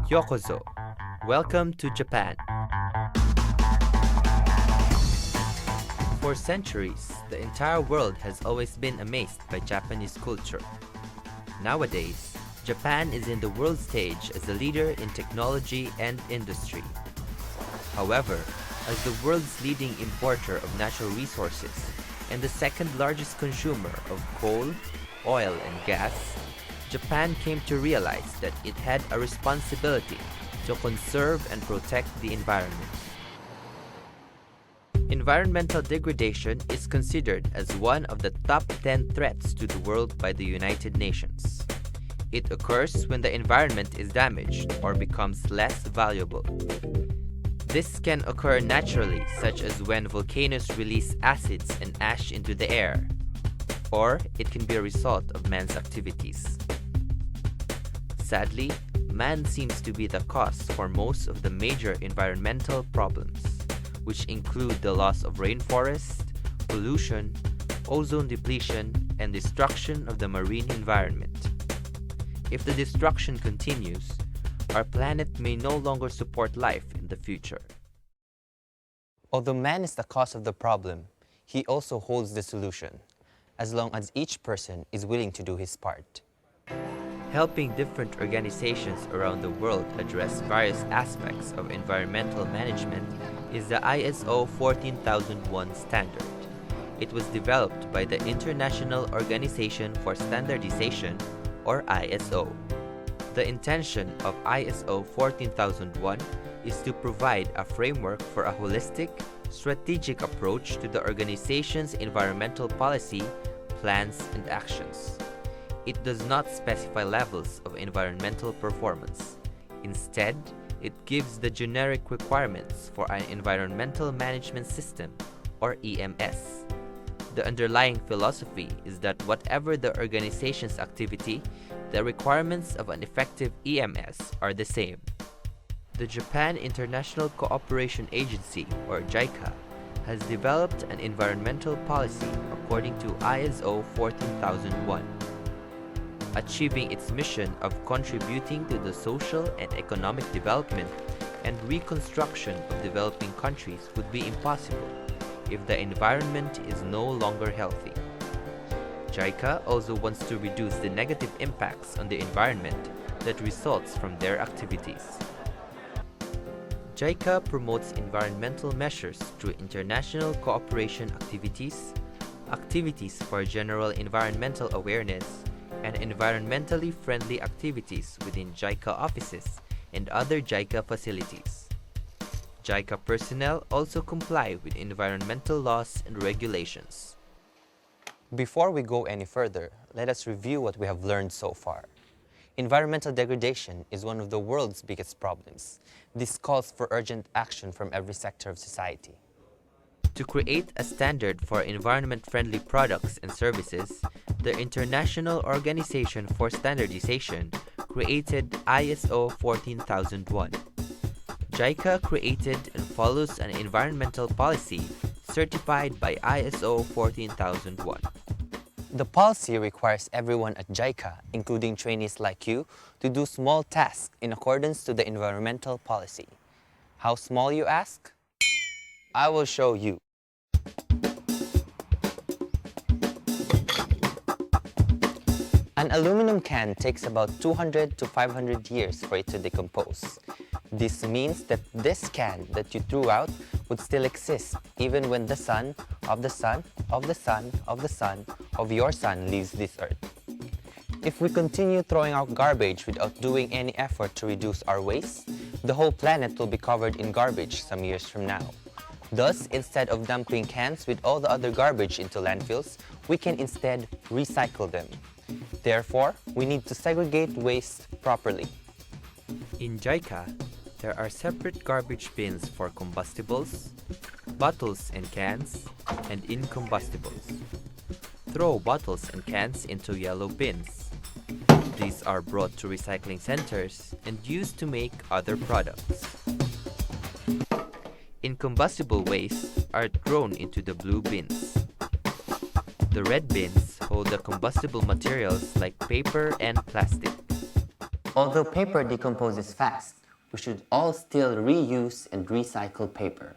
Yokozo. Welcome to Japan. For centuries, the entire world has always been amazed by Japanese culture. Nowadays, Japan is in the world stage as a leader in technology and industry. However, as the world's leading importer of natural resources and the second largest consumer of coal, oil, and gas, Japan came to realize that it had a responsibility to conserve and protect the environment. Environmental degradation is considered as one of the top 10 threats to the world by the United Nations. It occurs when the environment is damaged or becomes less valuable. This can occur naturally, such as when volcanoes release acids and ash into the air, or it can be a result of man's activities. Sadly, man seems to be the cause for most of the major environmental problems, which include the loss of rainforest, pollution, ozone depletion, and destruction of the marine environment. If the destruction continues, our planet may no longer support life in the future. Although man is the cause of the problem, he also holds the solution, as long as each person is willing to do his part. Helping different organizations around the world address various aspects of environmental management is the ISO 14001 standard. It was developed by the International Organization for Standardization, or ISO. The intention of ISO 14001 is to provide a framework for a holistic, strategic approach to the organization's environmental policy, plans, and actions. It does not specify levels of environmental performance. Instead, it gives the generic requirements for an environmental management system, or EMS. The underlying philosophy is that whatever the organization's activity, the requirements of an effective EMS are the same. The Japan International Cooperation Agency, or JICA, has developed an environmental policy according to ISO 14001. Achieving its mission of contributing to the social and economic development and reconstruction of developing countries would be impossible if the environment is no longer healthy. JICA also wants to reduce the negative impacts on the environment that results from their activities. JICA promotes environmental measures through international cooperation activities, activities for general environmental awareness, and environmentally friendly activities within JICA offices and other JICA facilities. JICA personnel also comply with environmental laws and regulations. Before we go any further, let us review what we have learned so far. Environmental degradation is one of the world's biggest problems. This calls for urgent action from every sector of society. To create a standard for environment-friendly products and services, the International Organization for Standardization created ISO 14001. JICA created and follows an environmental policy certified by ISO 14001. The policy requires everyone at JICA, including trainees like you, to do small tasks in accordance to the environmental policy. How small, you ask? I will show you. An aluminum can takes about 200 to 500 years for it to decompose. This means that this can that you threw out would still exist even when the sun of the sun of the sun of the sun of your sun leaves this earth. If we continue throwing out garbage without doing any effort to reduce our waste, the whole planet will be covered in garbage some years from now. Thus, instead of dumping cans with all the other garbage into landfills, we can instead recycle them. Therefore, we need to segregate waste properly. In JICA, there are separate garbage bins for combustibles, bottles and cans, and incombustibles. Throw bottles and cans into yellow bins. These are brought to recycling centers and used to make other products. Incombustible waste are thrown into the blue bins. The red bins hold the combustible materials like paper and plastic. Although paper decomposes fast, we should all still reuse and recycle paper.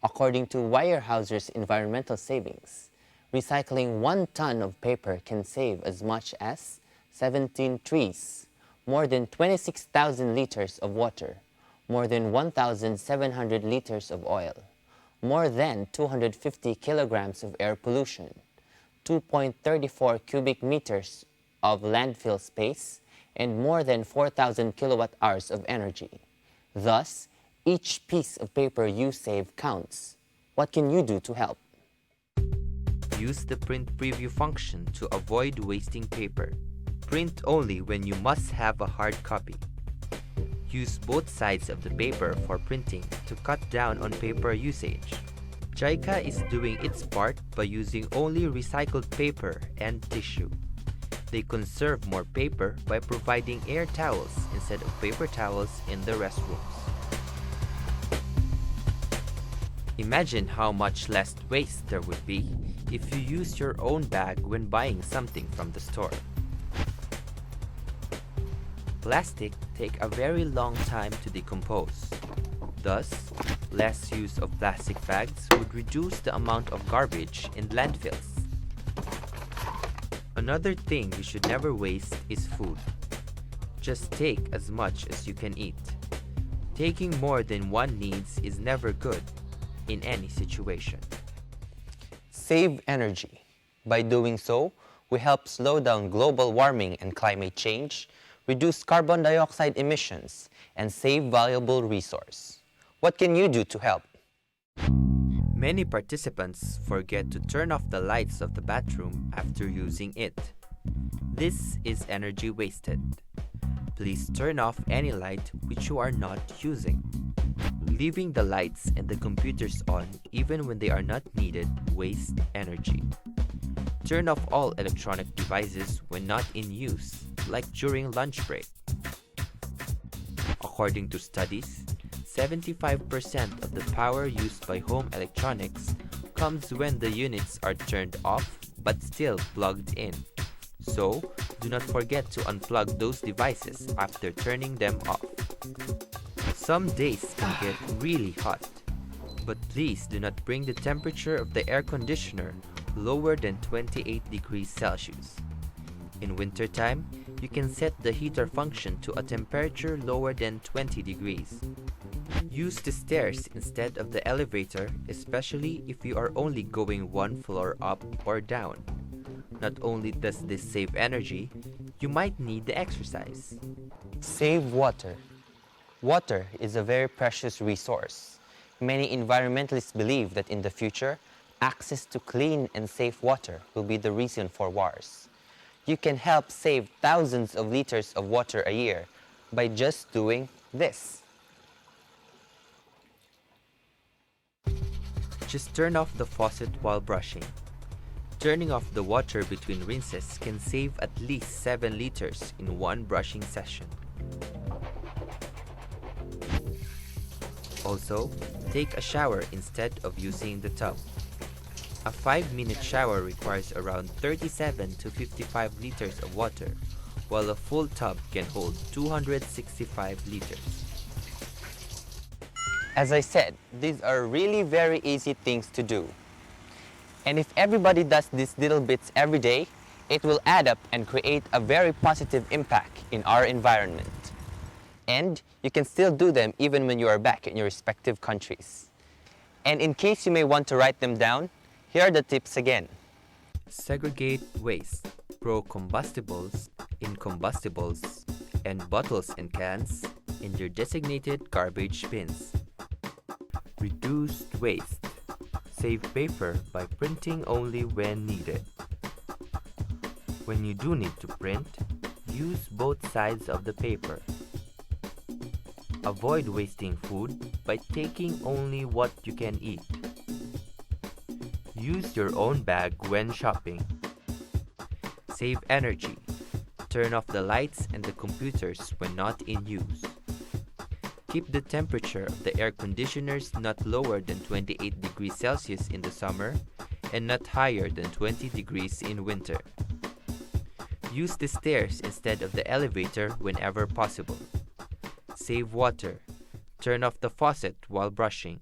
According to Weyerhaeuser's environmental savings, recycling 1 ton of paper can save as much as 17 trees, more than 26,000 liters of water, more than 1,700 liters of oil, more than 250 kilograms of air pollution, 2.34 cubic meters of landfill space, and more than 4,000 kilowatt hours of energy. Thus, each piece of paper you save counts. What can you do to help? Use the print preview function to avoid wasting paper. Print only when you must have a hard copy. Use both sides of the paper for printing to cut down on paper usage. JICA is doing its part by using only recycled paper and tissue. They conserve more paper by providing air towels instead of paper towels in the restrooms. Imagine how much less waste there would be if you use your own bag when buying something from the store. Plastic take a very long time to decompose. Thus, less use of plastic bags would reduce the amount of garbage in landfills. Another thing you should never waste is food. Just take as much as you can eat. Taking more than one needs is never good in any situation. Save energy. By doing so, we help slow down global warming and climate change, reduce carbon dioxide emissions, and save valuable resource. What can you do to help? Many participants forget to turn off the lights of the bathroom after using it. This is energy wasted. Please turn off any light which you are not using. Leaving the lights and the computers on even when they are not needed wastes energy. Turn off all electronic devices when not in use, like during lunch break. According to studies, 75% of the power used by home electronics comes when the units are turned off but still plugged in. So, do not forget to unplug those devices after turning them off. Some days can get really hot, but please do not bring the temperature of the air conditioner lower than 28 degrees Celsius. In wintertime, you can set the heater function to a temperature lower than 20 degrees. Use the stairs instead of the elevator, especially if you are only going one floor up or down. Not only does this save energy, you might need the exercise. Save water. Water is a very precious resource. Many environmentalists believe that in the future, access to clean and safe water will be the reason for wars. You can help save thousands of liters of water a year by just doing this. Just turn off the faucet while brushing. Turning off the water between rinses can save at least 7 liters in one brushing session. Also, take a shower instead of using the tub. A 5-minute shower requires around 37 to 55 liters of water, while a full tub can hold 265 liters. As I said, these are really very easy things to do. And if everybody does these little bits every day, it will add up and create a very positive impact in our environment. And you can still do them even when you are back in your respective countries. And in case you may want to write them down, here are the tips again. Segregate waste, pro-combustibles, incombustibles, and bottles and cans in their designated garbage bins. Reduce waste. Save paper by printing only when needed. When you do need to print, use both sides of the paper. Avoid wasting food by taking only what you can eat. Use your own bag when shopping. Save energy. Turn off the lights and the computers when not in use. Keep the temperature of the air conditioners not lower than 28 degrees Celsius in the summer and not higher than 20 degrees in winter. Use the stairs instead of the elevator whenever possible. Save water. Turn off the faucet while brushing.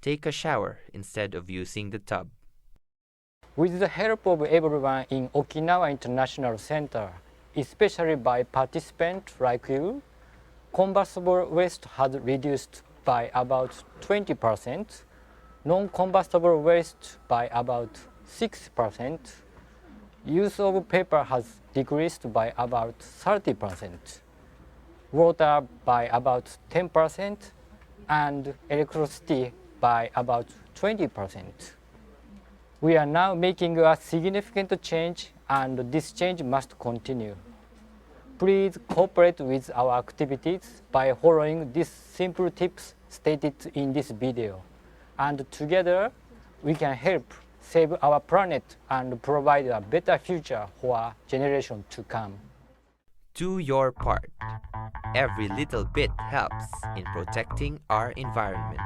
Take a shower instead of using the tub. With the help of everyone in Okinawa International Center, especially by participants like you, combustible waste has reduced by about 20%, non-combustible waste by about 6%, use of paper has decreased by about 30%, water by about 10%, and electricity by about 20%. We are now making a significant change, and this change must continue. Please cooperate with our activities by following these simple tips stated in this video, and together we can help save our planet and provide a better future for generations to come. Do your part. Every little bit helps in protecting our environment.